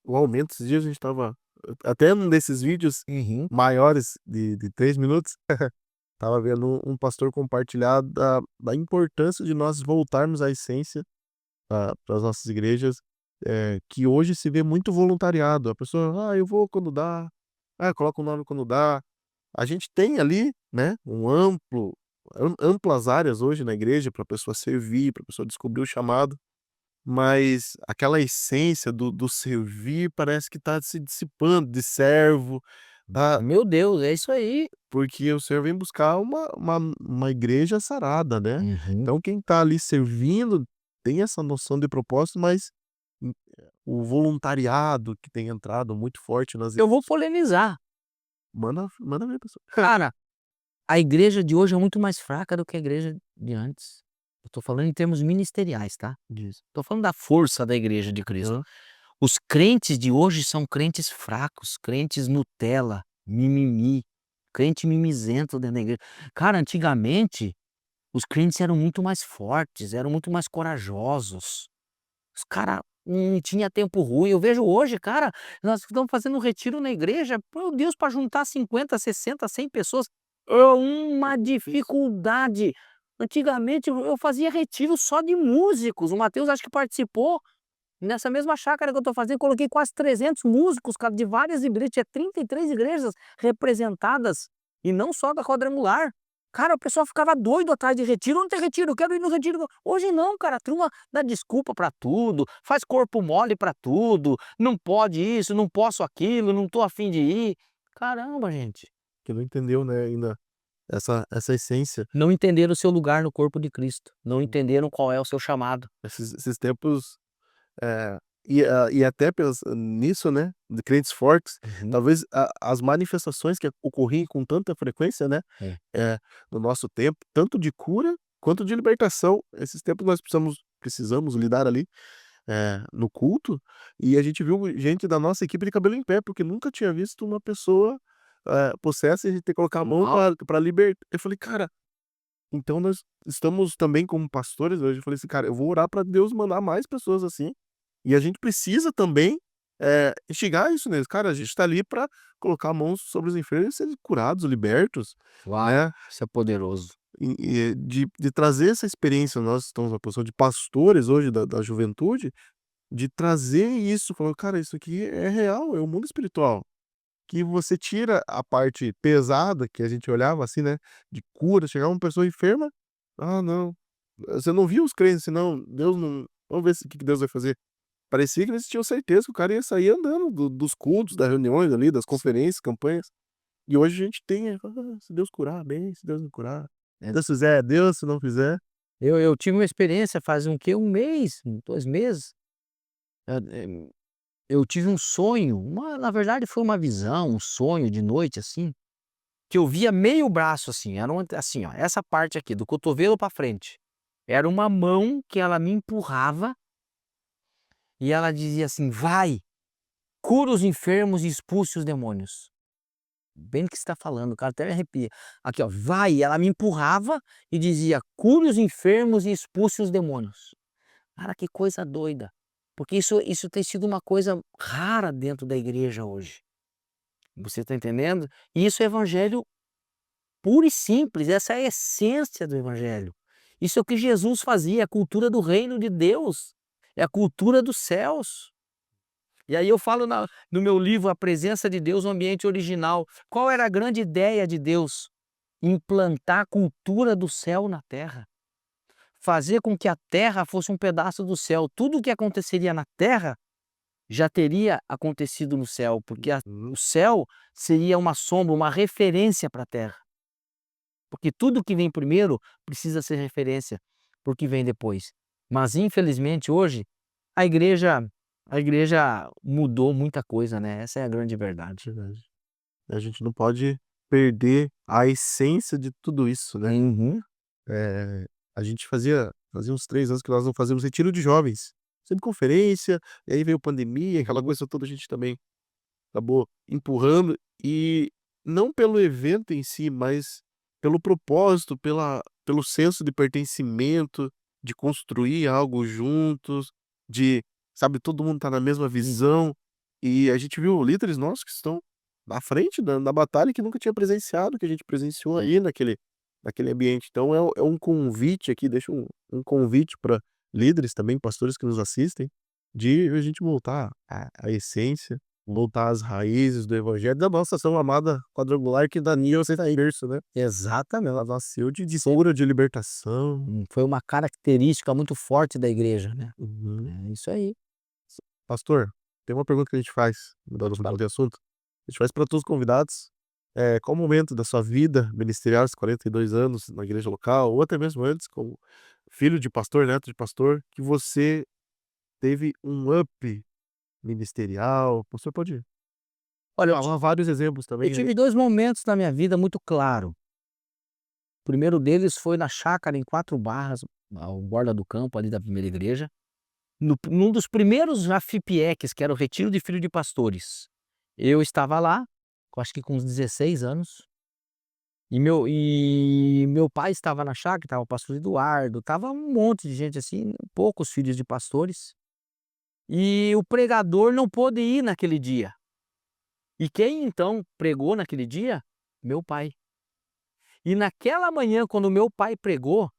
o aumento. Esses dias a gente estava até num desses vídeos Uhum. maiores de 3 minutos, estava vendo um pastor compartilhar da importância de nós voltarmos à essência, para as nossas igrejas, que hoje se vê muito voluntariado. A pessoa: "Ah, eu vou quando dá. Ah, coloca o nome quando dá". A gente tem ali, né, amplas áreas hoje na igreja para a pessoa servir, para a pessoa descobrir o chamado, mas aquela essência do servir parece que está se dissipando, de servo, tá, Meu Deus, é isso aí. porque o Senhor vem buscar uma igreja sarada, né. Uhum. Então quem está ali servindo tem essa noção de propósito, mas, hum, o voluntariado que tem entrado muito forte nas Eu vou igrejas. polemizar. Manda ver, pessoal. Cara, a igreja de hoje é muito mais fraca do que a igreja de antes. Eu tô falando em termos ministeriais, tá. Diz. Tô falando da força da igreja de Cristo. Hã? Os crentes de hoje são crentes fracos, crentes Nutella, mimimi, crente mimizento dentro da igreja. Cara, antigamente, os crentes eram muito mais fortes, eram muito mais corajosos. Os cara não tinha tempo ruim. Eu vejo hoje, cara, nós estamos fazendo um retiro na igreja, meu Deus, para juntar 50, 60, 100 pessoas, é uma dificuldade. Antigamente eu fazia retiro só de músicos, o Mateus acho que participou. Nessa mesma chácara que eu estou fazendo, coloquei quase 300 músicos, cara, de várias igrejas, tinha 33 igrejas representadas, e não só da quadrangular. Cara, o pessoal ficava doido atrás de retiro, "Onde tem retiro? Eu quero ir no retiro". Hoje não, cara, a turma dá desculpa pra tudo, faz corpo mole pra tudo, não pode isso, não posso aquilo, não tô afim de ir. Caramba, gente, Que não entendeu, né, ainda essa essência. não entenderam o seu lugar no corpo de Cristo, não entenderam qual é o seu chamado. Esses tempos, eh, e até nisso, né, de crentes fortes, Uhum. talvez as manifestações que ocorriam com tanta frequência, né, É. eh, no nosso tempo, tanto de cura quanto de libertação, esses tempos nós precisamos lidar ali, no culto, e a gente viu gente da nossa equipe de cabelo em pé, porque nunca tinha visto uma pessoa, possessa, e a gente ter que colocar a mão Uau! pra libertar. Eu falei: "Cara, então nós estamos também como pastores hoje". Eu falei assim: "Cara, eu vou orar para Deus mandar mais pessoas assim, e a gente precisa também, instigar isso neles. Cara, a gente está ali para colocar a mão sobre os enfermos e serem curados, libertos", Uau, né, isso é poderoso. de trazer essa experiência. Nós estamos na posição de pastores hoje da juventude, de trazer isso, falando: "Cara, isso aqui é real, é o mundo espiritual". Que você tira a parte pesada que a gente olhava assim, né, de cura, chegava uma pessoa enferma: "Ah, não, você não viu os crentes assim, não, Deus não, vamos ver o que que Deus vai fazer". Parecia que eles tinham certeza que o cara ia sair andando dos cultos, das reuniões ali, das conferências, campanhas. E hoje a gente tem: se Deus curar, bem, se Deus não curar. Se É. Deus fizer, é Deus, se não fizer". Eu tive uma experiência faz um quê? 1 mês, 2 meses, eu tive um sonho, na verdade foi uma visão, um sonho de noite, assim, que eu via meio braço, assim, era assim, ó, essa parte aqui, do cotovelo pra frente, era uma mão que ela me empurrava e ela dizia assim: "Vai, cura os enfermos e expulse os demônios". Bem do que você está falando, cara, até me arrepia. Aqui, ó, vai, ela me empurrava e dizia: "Cure os enfermos e expulse os demônios". Cara, que coisa doida, porque isso tem sido uma coisa rara dentro da igreja hoje, você está entendendo? E isso é evangelho puro e simples, essa é a essência do evangelho. Isso é o que Jesus fazia, é a cultura do reino de Deus, é a cultura dos céus. E aí eu falo no meu livro A Presença de Deus no Ambiente Original, qual era a grande ideia de Deus? Implantar a cultura do céu na terra. Fazer com que a terra fosse um pedaço do céu. Tudo o que aconteceria na terra já teria acontecido no céu, porque Uhum. o céu seria uma sombra, uma referência para a terra. Porque tudo que vem primeiro precisa ser referência para o que vem depois. Mas infelizmente hoje a igreja a igreja mudou muita coisa, né, essa é a grande verdade. Verdade. A gente não pode perder a essência de tudo isso, né. Uhum. Eh, a gente fazia uns 3 anos que nós não fazíamos retiro de jovens, sempre conferência, e aí veio pandemia, aquela Uhum. coisa toda, a gente também acabou empurrando, e não pelo evento em si, mas pelo propósito, pelo senso de pertencimento, de construir algo juntos, de, sabe, todo mundo tá na mesma visão, e a gente viu líderes nossos que estão na frente da batalha, que nunca tinha presenciado, que a gente presenciou aí naquele ambiente. Então é um convite aqui, deixa um convite para líderes também, pastores que nos assistem, de a gente voltar à essência, voltar às raízes do evangelho da nossa tão amada quadrangular, que dali você tá berço, né. Ela Exatamente. nasceu de sombra de libertação. Foi uma característica muito forte da igreja, né. Uhum. É isso aí. Pastor, tem uma pergunta que a gente faz, mudando um pouco de assunto, a gente faz para todos os convidados, qual o momento da sua vida ministerial, esses 42 anos na igreja local, ou até mesmo antes, como filho de pastor, neto de pastor, que você teve um up ministerial? O senhor pode Olha, falar vários exemplos eu também aí. tive 2 momentos na minha vida muito claro. O primeiro deles foi na chácara em 4 Barras, ao borda do campo ali da primeira igreja, num dos primeiros RAFIPIECs, que era o Retiro de Filho de Pastores. Eu estava lá, acho que com uns 16 anos, e meu pai estava na chácara, estava o pastor Eduardo, estava um monte de gente assim, poucos filhos de pastores, e o pregador não pôde ir naquele dia. E quem então pregou naquele dia? Meu pai. E naquela manhã, quando meu pai pregou,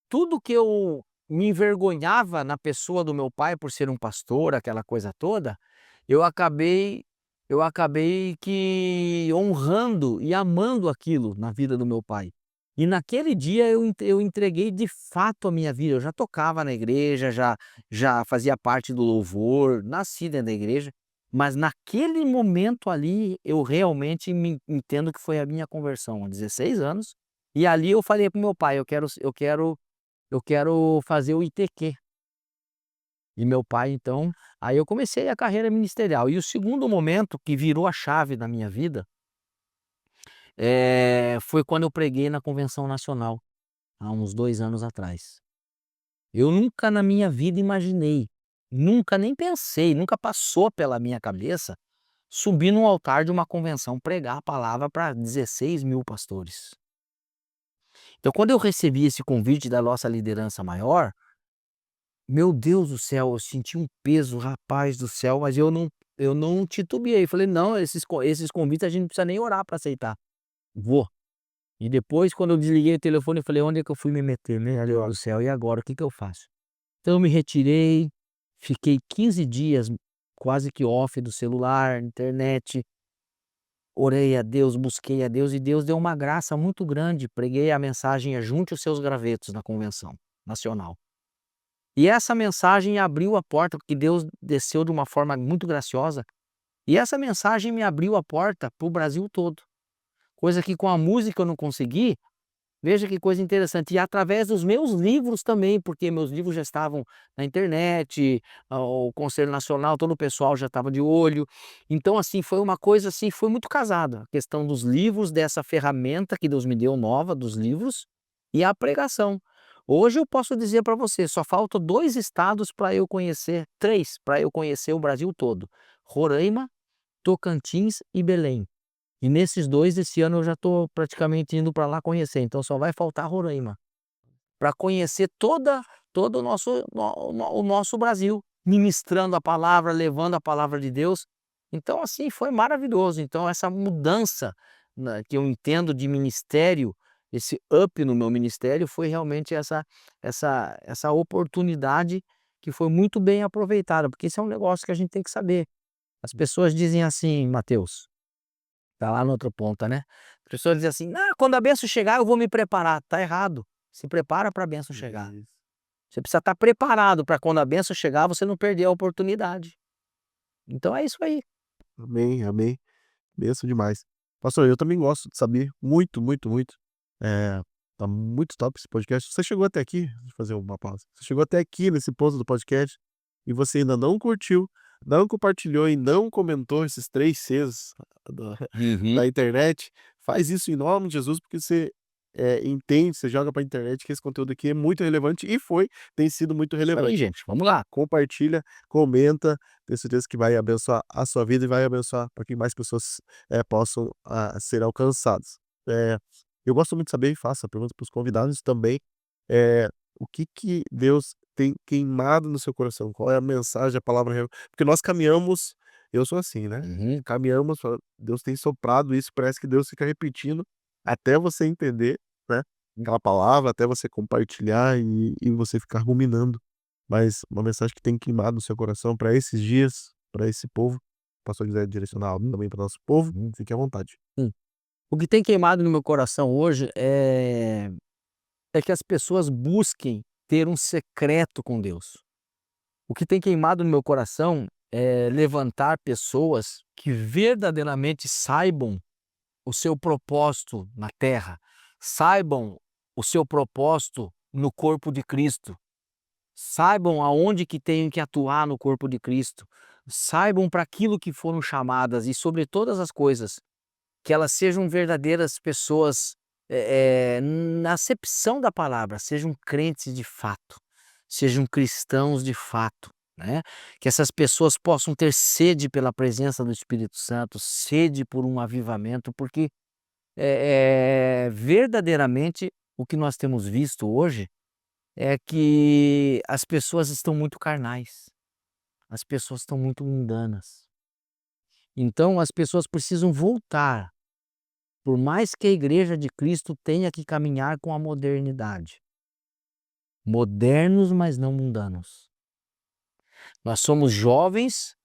tudo que eu me envergonhava na pessoa do meu pai por ser um pastor, aquela coisa toda, eu acabei eu acabei que honrando e amando aquilo na vida do meu pai. E naquele dia eu entreguei de fato a minha vida, eu já tocava na igreja, já fazia parte do louvor, nasci dentro da igreja, mas naquele momento ali eu realmente me entendo que foi a minha conversão, há 16 anos, e ali eu falei para o meu pai: "Eu quero fazer o ITQ". E meu pai então aí eu comecei a carreira ministerial. E o segundo momento que virou a chave na minha vida, foi quando eu preguei na convenção nacional, há uns 2 anos atrás. Eu nunca na minha vida imaginei, nunca nem pensei, nunca passou pela minha cabeça subir num altar de uma convenção, pregar a palavra para 16.000 pastores. Então quando eu recebi esse convite da nossa liderança maior, meu Deus do céu, eu senti um peso, rapaz do céu, mas eu não titubeei, falei: "Não, esses convites a gente não precisa nem orar para aceitar, vou". E depois quando eu desliguei o telefone eu falei: "Onde é que eu fui me meter, meu Deus do céu, e agora, o que que eu faço?". Então eu me retirei, fiquei 15 dias quase que off do celular, internet, orei a Deus, busquei a Deus e Deus deu uma graça muito grande, preguei a mensagem "Ajunte os seus gravetos" na convenção nacional. E essa mensagem abriu a porta, porque Deus desceu de uma forma muito graciosa, e essa mensagem me abriu a porta para o Brasil todo, coisa que com a música eu não consegui. Veja que coisa interessante, e através dos meus livros também, porque meus livros já estavam na internet, o Conselho Nacional, todo o pessoal já estava de olho. Então, assim, foi uma coisa, assim, foi muito casada, a questão dos livros, dessa ferramenta que Deus me deu nova, dos livros, e a pregação. Hoje eu posso dizer para você, só faltam 2 estados para eu conhecer, 3 para eu conhecer o Brasil todo: Roraima, Tocantins e Belém. E nesses 2, esse ano eu já estou praticamente indo para lá conhecer, então só vai faltar Roraima, para conhecer todo o nosso Brasil, ministrando a palavra, levando a palavra de Deus. Então, assim, foi maravilhoso. Então essa mudança, né, que eu entendo de ministério, esse up no meu ministério, foi realmente essa oportunidade que foi muito bem aproveitada, porque isso é um negócio que a gente tem que saber. As pessoas dizem assim, Mateus, tá lá na outra ponta, né. As pessoas dizem assim: "Ah, quando a bênção chegar eu vou me preparar", tá errado, se prepara para a bênção chegar. Isso. Você precisa estar preparado para quando a bênção chegar você não perder a oportunidade. Então é isso aí. Amém, amém. Benção demais. Pastor, eu também gosto de saber muito, muito, muito. Eh, tá muito top esse podcast. Você chegou até aqui, deixa eu fazer uma pausa. Você chegou até aqui nesse ponto do podcast e você ainda não curtiu, não compartilhou e não comentou esses 3 Cs da Uhum. da internet, faz isso em nome de Jesus, porque você, entende, você joga pra internet que esse conteúdo aqui é muito relevante e tem sido muito Isso aí, relevante. gente. Vamos lá. Compartilha, comenta, tenho certeza que vai abençoar a sua vida e vai abençoar para que mais pessoas, possam, ser alcançadas. Eh, eu gosto muito de saber e faço a pergunta para os convidados também, o que que Deus tem queimado no seu coração? Qual é a mensagem, a palavra real? Porque nós caminhamos, eu sou assim, né, Uhum. caminhamos, Deus tem soprado isso, parece que Deus fica repetindo até você entender, né, aquela palavra, até você compartilhar e você ficar ruminando. Mas uma mensagem que tem queimado no seu coração para esses dias, para esse povo, se o pastor quiser direcionar algo também para o nosso povo, fique à vontade. Hum. O que tem queimado no meu coração hoje é que as pessoas busquem ter um secreto com Deus. O que tem queimado no meu coração é levantar pessoas que verdadeiramente saibam o seu propósito na terra, saibam o seu propósito no corpo de Cristo, saibam aonde que têm que atuar no corpo de Cristo, saibam para aquilo que foram chamadas e sobre todas as coisas, que elas sejam verdadeiras pessoas, na acepção da palavra, sejam crentes de fato, sejam cristãos de fato, né. Que essas pessoas possam ter sede pela presença do Espírito Santo, sede por um avivamento, porque, verdadeiramente o que nós temos visto hoje é que as pessoas estão muito carnais, as pessoas estão muito mundanas. Então as pessoas precisam voltar. Por mais que a igreja de Cristo tenha que caminhar com a modernidade. Modernos, mas não mundanos. Nós somos jovens,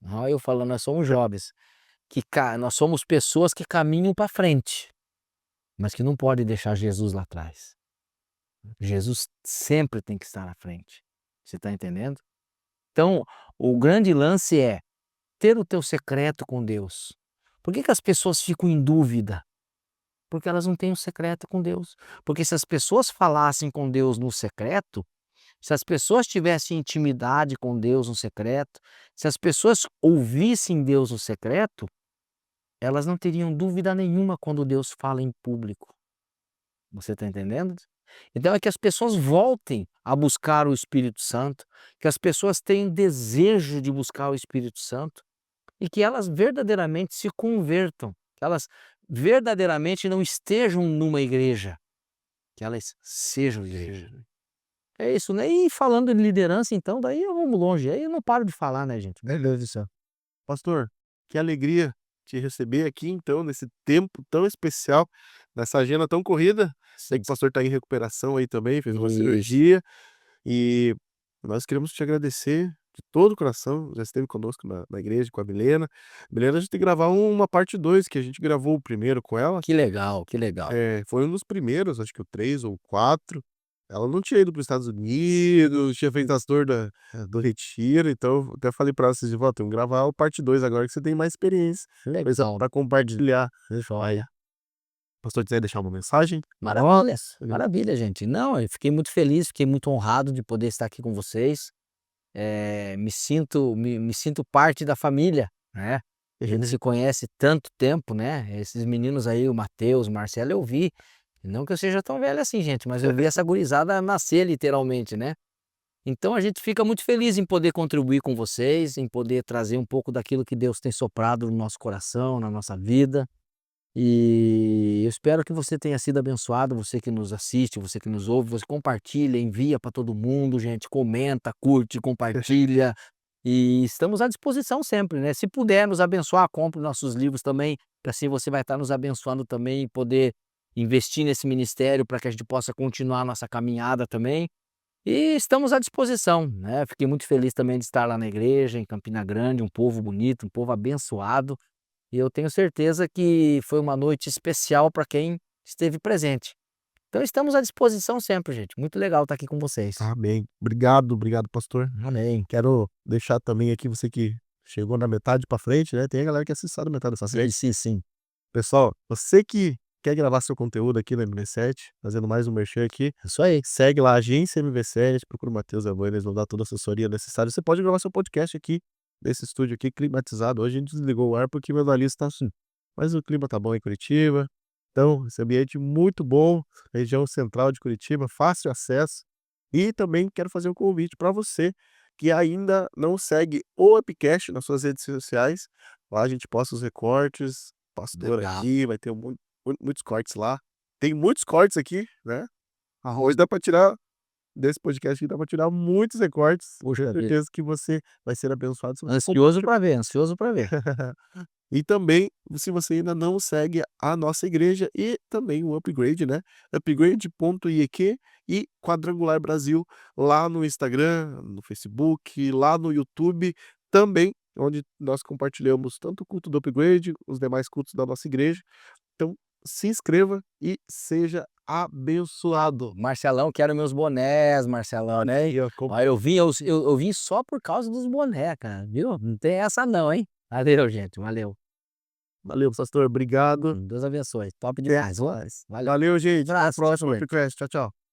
olha eu falando, nós somos jovens, nós somos pessoas que caminham para frente, mas que não pode deixar Jesus lá atrás. Jesus sempre tem que estar na frente. Você está entendendo? Então, o grande lance é ter o teu secreto com Deus. Por que que as pessoas ficam em dúvida? Porque elas não têm um secreto com Deus. Porque se as pessoas falassem com Deus no secreto, se as pessoas tivessem intimidade com Deus no secreto, se as pessoas ouvissem Deus no secreto, elas não teriam dúvida nenhuma quando Deus fala em público. Você está entendendo? Então é que as pessoas voltem a buscar o Espírito Santo, que as pessoas tenham desejo de buscar o Espírito Santo e que elas verdadeiramente se convertam, que elas verdadeiramente não estejam numa igreja, que elas sejam igreja. É isso, né. E falando em liderança então, daí eu vamos longe, aí eu não paro de falar, né, gente. Meu Deus do céu. Pastor, que alegria te receber aqui então, nesse tempo tão especial, nessa agenda tão corrida. Sei que o pastor está em recuperação aí também, fez uma Isso. cirurgia, e nós queremos te agradecer de todo o coração, já esteve conosco na igreja com a Milena. Milena, a gente tem que gravar uma parte 2 que a gente gravou o primeiro com ela, Que legal, que legal. foi um dos primeiros, acho que o 3 ou 4. Ela não tinha ido para os Estados Unidos, tinha feito as tour do retiro, então eu até falei pra ela esses dias: "Vó, temos que gravar o parte 2 agora que você tem mais experiência, coisa Legal. pra compartilhar". Aí, Joia. pastor quiser deixar uma mensagem? Maravilhas, maravilha, gente. Não, eu fiquei muito feliz, fiquei muito honrado de poder estar aqui com vocês. Me sinto parte da família, né. A gente se conhece tanto tempo, né, esses meninos aí, o Mateus, o Marcelo, eu vi, não que eu seja tão velho assim gente, mas eu vi essa gurizada nascer literalmente, né. Então a gente fica muito feliz em poder contribuir com vocês, em poder trazer um pouco daquilo que Deus tem soprado no nosso coração, na nossa vida. E eu espero que você tenha sido abençoado, você que nos assiste, você que nos ouve, você compartilha, envia para todo mundo, gente, comenta, curte, compartilha. E estamos à disposição sempre, né? Se puder nos abençoar, compre nossos livros também, que assim você vai estar nos abençoando também e poder investir nesse ministério para que a gente possa continuar a nossa caminhada também. E estamos à disposição, né? Fiquei muito feliz também de estar lá na igreja, em Campina Grande, um povo bonito, um povo abençoado. E eu tenho certeza que foi uma noite especial para quem esteve presente. Então estamos à disposição sempre, gente. Muito legal estar aqui com vocês. Amém. Obrigado, obrigado pastor. Amém. Quero deixar também aqui, você que chegou na metade pra frente, né, tem a galera que assiste só da metade pra Sim, frente. sim, sim. Pessoal, você que quer gravar seu conteúdo aqui no MV7, fazendo mais um merchan aqui, Isso aí. segue lá, Agência MV7, procura o Matheus e a Vânia, eles vão dar toda a assessoria necessária. Você pode gravar seu podcast aqui, nesse estúdio aqui, climatizado. Hoje a gente desligou o ar porque meu nariz tá assim, mas o clima tá bom em Curitiba. Então, esse ambiente muito bom, região central de Curitiba, fácil acesso. E também quero fazer um convite para você que ainda não segue o Upcast nas suas redes sociais. Lá a gente posta os recortes, pastor Legal. aqui, vai ter muitos cortes lá. Tem muitos cortes aqui, né? Hoje dá para tirar desse podcast aqui, dá para tirar muitos recortes. Tenho Puxa vida. certeza que você vai ser abençoado se você Ansioso pra ver, ansioso pra ver. E também, se você ainda não segue a nossa igreja e também o Upgrade, né? Upgrade.iq e Quadrangular Brasil lá no Instagram, no Facebook, lá no YouTube também, onde nós compartilhamos tanto o culto do Upgrade, os demais cultos da nossa igreja. Então, se inscreva e seja abençoado. Marcelão, quero meus bonés, Marcelão, né? E, ó, Ó, eu vim só por causa dos bonés, cara, viu? Não tem essa não, hein? Valeu, gente, valeu. Valeu, pastor, obrigado. Deus abençoe, top Até demais. Valeu. Valeu, gente. Até a Abraço, tchau, próxima, tchau. Upcast. Tchau, tchau.